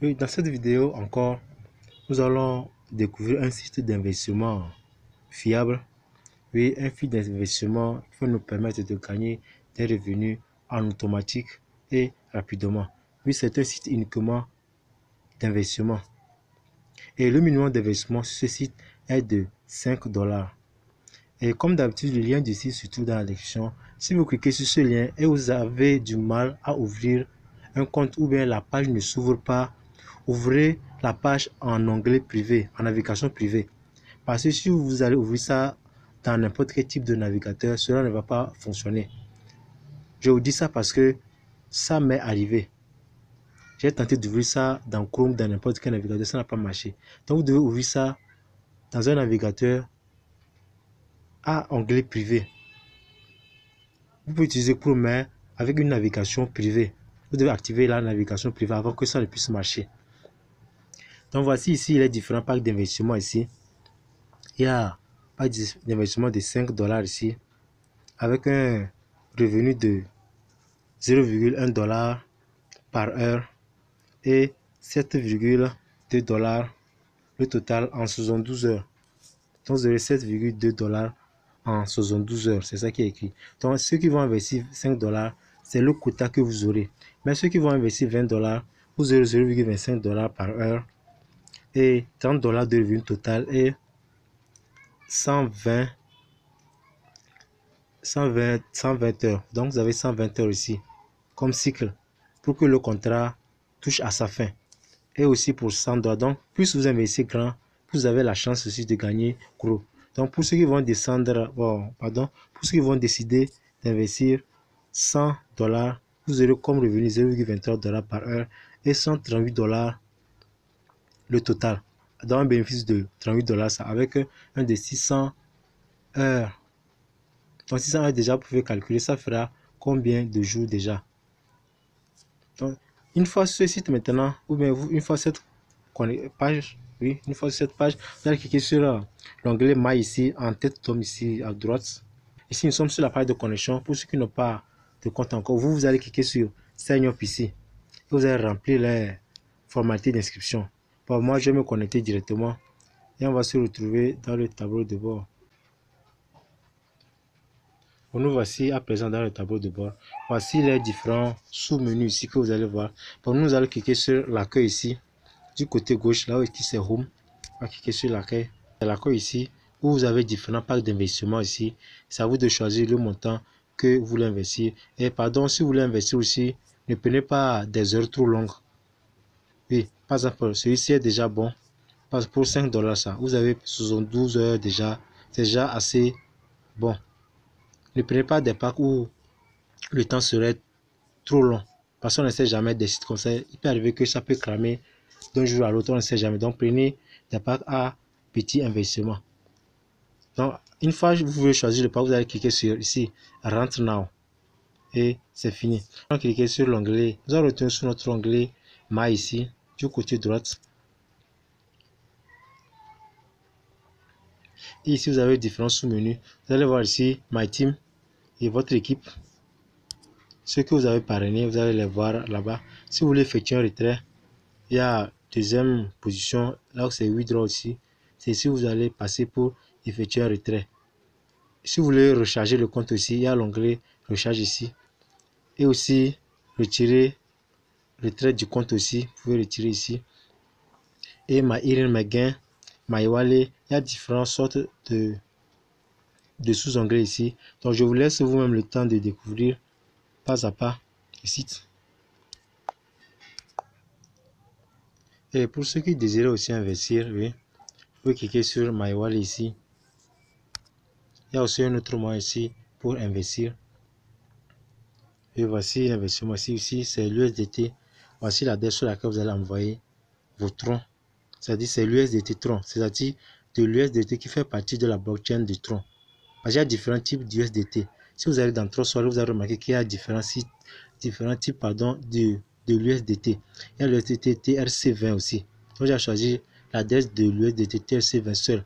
Oui, dans cette vidéo encore, nous allons découvrir un site d'investissement fiable. Oui, un site d'investissement qui va nous permettre de gagner des revenus en automatique et rapidement. Oui, c'est un site uniquement d'investissement. Et le minimum d'investissement sur ce site est de 5 dollars. Et comme d'habitude, le lien du site se trouve dans la description. Si vous cliquez sur ce lien et vous avez du mal à ouvrir un compte ou bien la page ne s'ouvre pas, ouvrez la page en onglet privé, en navigation privée. Parce que si vous allez ouvrir ça dans n'importe quel type de navigateur, cela ne va pas fonctionner. Je vous dis ça parce que ça m'est arrivé. J'ai tenté d'ouvrir ça dans Chrome, dans n'importe quel navigateur, ça n'a pas marché. Donc vous devez ouvrir ça dans un navigateur à onglet privé. Vous pouvez utiliser Chrome, mais avec une navigation privée. Vous devez activer la navigation privée avant que ça ne puisse marcher. Donc voici ici les différents packs d'investissement ici. Il y a un pack d'investissement de 5 dollars ici, avec un revenu de 0,1 dollar par heure et 7,2 dollars le total en 72 heures. Donc 0,7,2 dollars en 72 heures, c'est ça qui est écrit. Donc ceux qui vont investir 5 dollars, c'est le quota que vous aurez. Mais ceux qui vont investir 20 dollars, vous aurez 0,25 dollars par heure et 30 dollars de revenu total et 120 heures. Donc vous avez 120 heures ici comme cycle pour que le contrat touche à sa fin. Et aussi pour 100 dollars. Donc plus vous investissez grand, plus vous avez la chance aussi de gagner gros. Donc pour ceux qui vont descendre, pour ceux qui vont décider d'investir 100 dollars, vous aurez comme revenu 0,23 dollars par heure et 138 dollars le total. Dans un bénéfice de 38 dollars, ça avec un de 600 heures. Donc 600 heures déjà, vous pouvez calculer, ça fera combien de jours déjà. Donc une fois sur ce site maintenant, ou bien une fois cette page, oui, une fois sur cette page, vous allez cliquer sur l'onglet My ici, en tête d'homme ici à droite. Ici, nous sommes sur la page de connexion. Pour ceux qui n'ont pas de compte encore, vous allez cliquer sur Sign Up ici. Et vous allez remplir les formalités d'inscription. Pour moi, je vais me connecter directement et on va se retrouver dans le tableau de bord. Nous voici à présent dans le tableau de bord. Voici les différents sous-menus ici que vous allez voir. Pour nous allons cliquer sur l'accueil ici. Du côté gauche, là où c'est Home, on va cliquer sur l'accueil. L'accueil ici, où vous avez différents packs d'investissement ici. C'est à vous de choisir le montant que vous voulez investir. Et pardon, si vous voulez investir aussi, ne prenez pas des heures trop longues. Oui, par exemple, celui-ci est déjà bon. Parce que pour 5 dollars, ça, vous avez 72 heures déjà. C'est déjà assez bon. Ne prenez pas des packs où le temps serait trop long. Parce qu'on ne sait jamais des sites comme ça. Il peut arriver que ça peut cramer d'un jour à l'autre, on ne sait jamais. Donc prenez des packs à petit investissement. Donc une fois que vous voulez choisir le pack, vous allez cliquer sur ici, Rentre Now. Et c'est fini. On va cliquer sur l'onglet. Nous allons retourner sur notre onglet My ici, du côté droite. Et ici, vous avez différents sous-menus. Vous allez voir ici My Team et votre équipe. Ceux que vous avez parrainés, vous allez les voir là-bas. Si vous voulez effectuer un retrait, il y a deuxième position, là où c'est Withdraw aussi. C'est ici vous allez passer pour effectuer un retrait. Si vous voulez recharger le compte aussi, il y a l'onglet Recharge ici. Et aussi retirer retrait du compte aussi, vous pouvez retirer ici. Et My Earn, My Gain, My Wallet, il y a différentes sortes de sous-onglets ici. Donc je vous laisse vous-même le temps de découvrir pas à pas le site. Et pour ceux qui désirent aussi investir, oui, vous pouvez cliquer sur My Wallet ici. Il y a aussi un autre moyen ici pour investir. Et voici l'investissement ici, c'est l'USDT. Voici l'adresse sur laquelle vous allez envoyer vos troncs. C'est-à-dire c'est l'USDT Tron, c'est-à-dire de l'USDT qui fait partie de la blockchain de Tron. Parce qu'il y a différents types d'USDT. Si vous allez dans Tron Swallow, vous allez remarquer qu'il y a différents types de l'USDT. Il y a l'USDT TRC20 aussi. Donc j'ai choisi l'adresse de l'USDT TRC20 seul.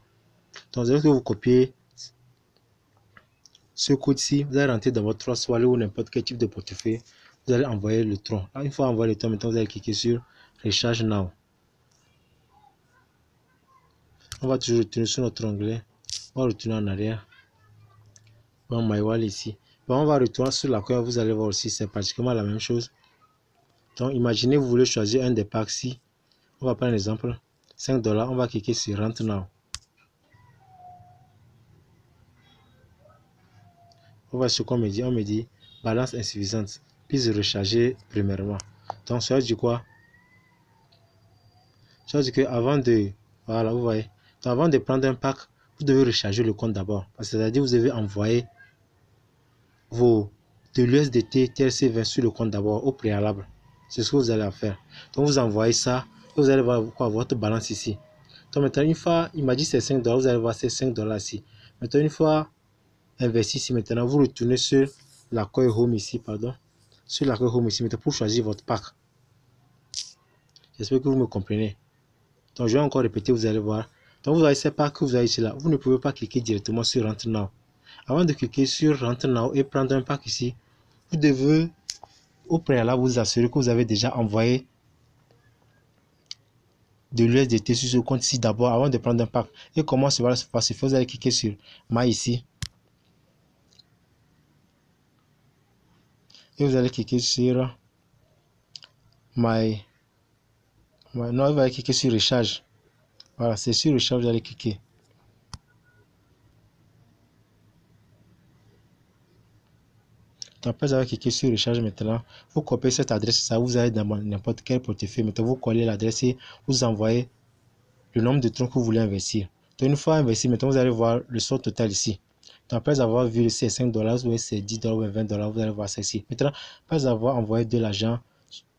Donc vous allez vous copier ce code-ci, vous allez rentrer dans votre Trust Wallet ou n'importe quel type de portefeuille, vous allez envoyer le tronc. Là, une fois envoyé le tronc, maintenant vous allez cliquer sur Recharge Now. On va toujours retourner sur notre onglet. On va retourner en arrière. Bon, My Wallet ici. Bon, on va retourner sur la coin. Vous allez voir aussi, c'est pratiquement la même chose. Donc, imaginez, vous voulez choisir un des packs ici. On va prendre un exemple. $5. On va cliquer sur Rentre Now. On va sur quoi on me dit balance insuffisante. Puis recharger premièrement. Donc, ça veut dire quoi? Ça veut dire que avant de. Voilà, vous voyez. Donc, avant de prendre un pack, vous devez recharger le compte d'abord. C'est-à-dire, vous devez envoyer de l'USDT TRC20 sur le compte d'abord au préalable. C'est ce que vous allez faire. Donc, vous envoyez ça. Et vous allez voir quoi, votre balance ici. Donc, maintenant, une fois, il m'a dit c'est $5. Vous allez voir ces $5 ici. Maintenant, une fois investi ici, maintenant, vous retournez sur l'accueil Home ici, pardon. Sur l'accueil Home ici, maintenant, pour choisir votre pack. J'espère que vous me comprenez. Donc, je vais encore répéter, vous allez voir. Donc, vous avez ces packs que vous avez ici là. Vous ne pouvez pas cliquer directement sur Rentre Now. Avant de cliquer sur Rentre Now et prendre un pack ici, vous devez au préalable vous assurer que vous avez déjà envoyé de l'USDT sur ce compte ici d'abord avant de prendre un pack. Et comment ça va se passer? Vous allez cliquer sur My ici. Et vous allez cliquer sur My. Non, vous allez cliquer sur Recharge. Voilà, c'est sur Recharge, vous allez cliquer. Donc, après avoir cliqué sur Recharge maintenant, vous copiez cette adresse, ça vous allez dans n'importe quel portefeuille. Maintenant, vous collez l'adresse et vous envoyez le nombre de troncs que vous voulez investir. Donc, une fois investi, maintenant, vous allez voir le solde total ici. Donc, après avoir vu ces $5, vous voyez c'est $10 ou $20, vous allez voir ça ici. Maintenant, après avoir envoyé de l'argent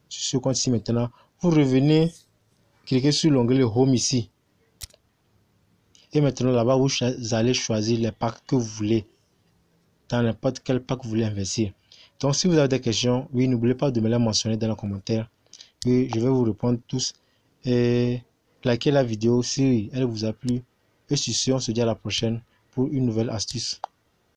sur ce compte ici, maintenant, vous revenez, cliquez sur l'onglet Home ici. Et maintenant, là-bas, vous allez choisir les packs que vous voulez. Dans n'importe quel pack que vous voulez investir. Donc, si vous avez des questions, oui, n'oubliez pas de me les mentionner dans les commentaires. Oui, je vais vous répondre tous. Et likez la vidéo si elle vous a plu. Et sur ce, on se dit à la prochaine pour une nouvelle astuce.